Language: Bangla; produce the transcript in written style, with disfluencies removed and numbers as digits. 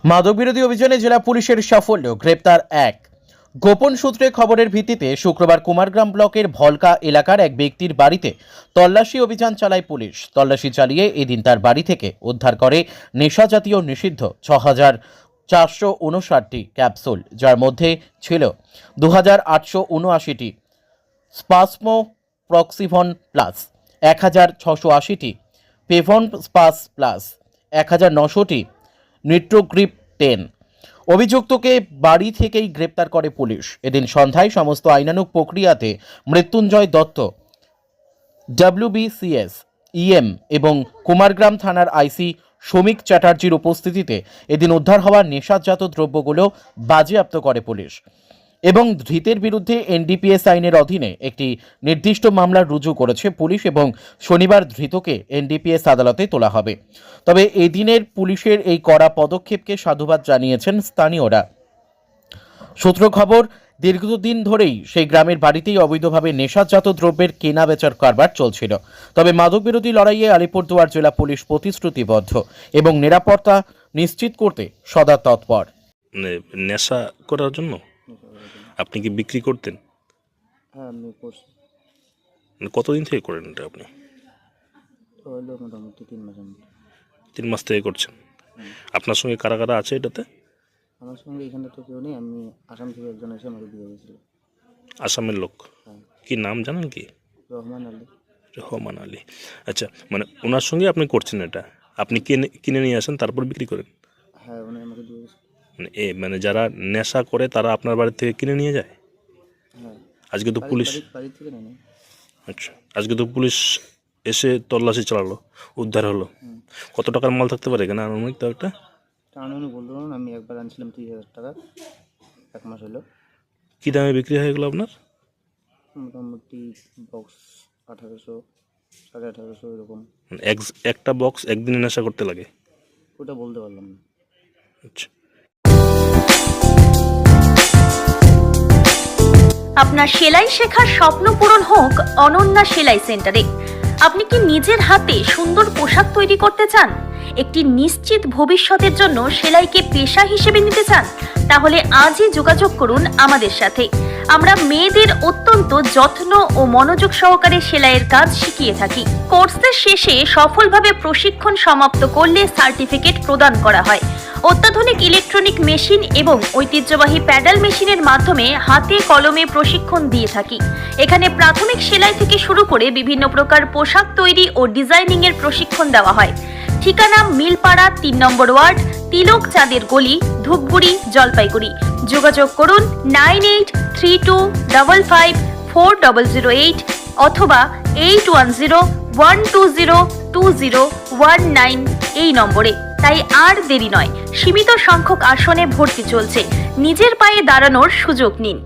মাদক বিরোধী অভিযানে জেলা পুলিশের সাফল্য, গ্রেপ্তার এক। গোপন সূত্রে খবরের ভিত্তিতে শুক্রবার কুমারগ্রাম ব্লকের ভলকা এলাকার এক ব্যক্তির বাড়িতে তল্লাশি অভিযান চালায় পুলিশ। তল্লাশি চালিয়ে এদিন তার বাড়ি থেকে উদ্ধার করে নেশা জাতীয় নিষিদ্ধ ৬,৪৫৯টি ক্যাপসুল, যার মধ্যে ছিল ২,৮৭৯টি স্পাসমো প্রক্সিভন প্লাস, ১,৬৮০টি পেভন স্পাস প্লাস, ১,৯০০টি নিট্রোগ্রিপ 10। অভিযুক্তকে বাড়ি থেকেই গ্রেপ্তার করে পুলিশ। এদিন সন্ধ্যায় সমস্ত আইনানুগ প্রক্রিয়াতে মৃত্যুঞ্জয় দত্ত, WBCS EM এবং কুমারগ্রাম থানার আইসি শ্রমিক চ্যাটার্জির উপস্থিতিতে এদিন উদ্ধার হওয়া নেশাজাত দ্রব্যগুলো বাজেয়াপ্ত করে পুলিশ এবং ধৃতের বিরুদ্ধে NDPS আইনের অধীনে একটি নির্দিষ্ট মামলা রুজু করেছে পুলিশ এবং শনিবার ধৃতকে NDPS আদালতে তোলা হবে। তবে এদিনের পুলিশের এই কড়া পদক্ষেপকে সাধুবাদ জানিয়েছেন স্থানীয়রা। সূত্র খবর, দীর্ঘদিন ধরেই সেই গ্রামের বাড়িতেই অবৈধভাবে নেশাজাত দ্রব্যের কেনা বেচার কারবার চলছিল। তবে মাদক বিরোধী লড়াইয়ে আলিপুরদুয়ার জেলা পুলিশ প্রতিশ্রুতিবদ্ধ এবং নিরাপত্তা নিশ্চিত করতে সদা তৎপর। নেশা করার জন্য আপনি কি বিক্রি করতেন? হ্যাঁ, আমি করছি। কতদিন থেকে করেন এটা আপনি? তো হলো মোটামুটি 3 মাসের মতো। 3 মাস থেকে করছেন। আপনার সঙ্গে কারা কারা আছে এটাতে? আমার সঙ্গে এখানে তো কেউ নেই, আমি আসাম থেকে একজন এসে আমাকে দিয়ে গেছিল। আসামের লোক? হ্যাঁ। কি নাম জানেন কি? রহমান আলী। রহমান আলী, আচ্ছা। মানে ওনার সঙ্গে আপনি করছেন এটা, আপনি কিনে নিয়ে আসেন তারপর বিক্রি করেন? হ্যাঁ, উনি আমাকে দিয়ে গেছিল। মানে যারা নেশা করে তারা আপনার বাড়ি থেকে কিনে নিয়ে যায়? হ্যাঁ। আজকে তো পুলিশ, বাড়ি থেকে নেই। আচ্ছা, আজকে তো পুলিশ এসে তল্লাশি চালালো, উদ্ধার হলো। কত টাকার মাল থাকতে পারে এখানে আনুমানিক? তো একটা উনি বলতে পারুন, আমি একবার আনছিলাম 30,000 টাকা, 1 মাস হলো। কী দামে বিক্রি হয়ে গেলো আপনার? মোটামুটি বক্স 1,800, 1,850 এরকম। একটা বক্স একদিনে নেশা করতে লাগে? ওটা বলতে পারলাম না। আচ্ছা। আপনার সেলাই শেখার স্বপ্ন পূরণ হোক অনন্যা সেলাই সেন্টারে। আপনি কি নিজের হাতে সুন্দর পোশাক তৈরি করতে চান? একটি নিশ্চিত ভবিষ্যতের জন্য সেলাইকে পেশা হিসেবে নিতে চান? তাহলে আজই যোগাযোগ করুন আমাদের সাথে। আমরা মেয়েদের অত্যন্ত যত্ন ও মনোযোগ সহকারে সেলাইয়ের কাজ শিখিয়ে থাকি। কোর্সের শেষে সফলভাবে প্রশিক্ষণ সমাপ্ত করলে সার্টিফিকেট প্রদান করা হয়। অত্যাধুনিক ইলেকট্রনিক মেশিন এবং ঐতিহ্যবাহী প্যাডেল মেশিনের মাধ্যমে হাতে কলমে প্রশিক্ষণ দিয়ে থাকি। এখানে প্রাথমিক সেলাই থেকে শুরু করে বিভিন্ন প্রকার পোশাক তৈরি ও ডিজাইনিং এর প্রশিক্ষণ দেওয়া হয়। ঠিকানা মিলপাড়া 3 নম্বর ওয়ার্ড, তিলক চাঁদের গলি, ধূপগুড়ি, জলপাইগুড়ি। যোগাযোগ করুন 9832554008 অথবা 8101202019 এই নম্বরে। তাই আর দেরি নয়, সীমিত সংখ্যক আসনে ভর্তি চলছে। নিজের পায়ে দাঁড়ানোর সুযোগ নিন।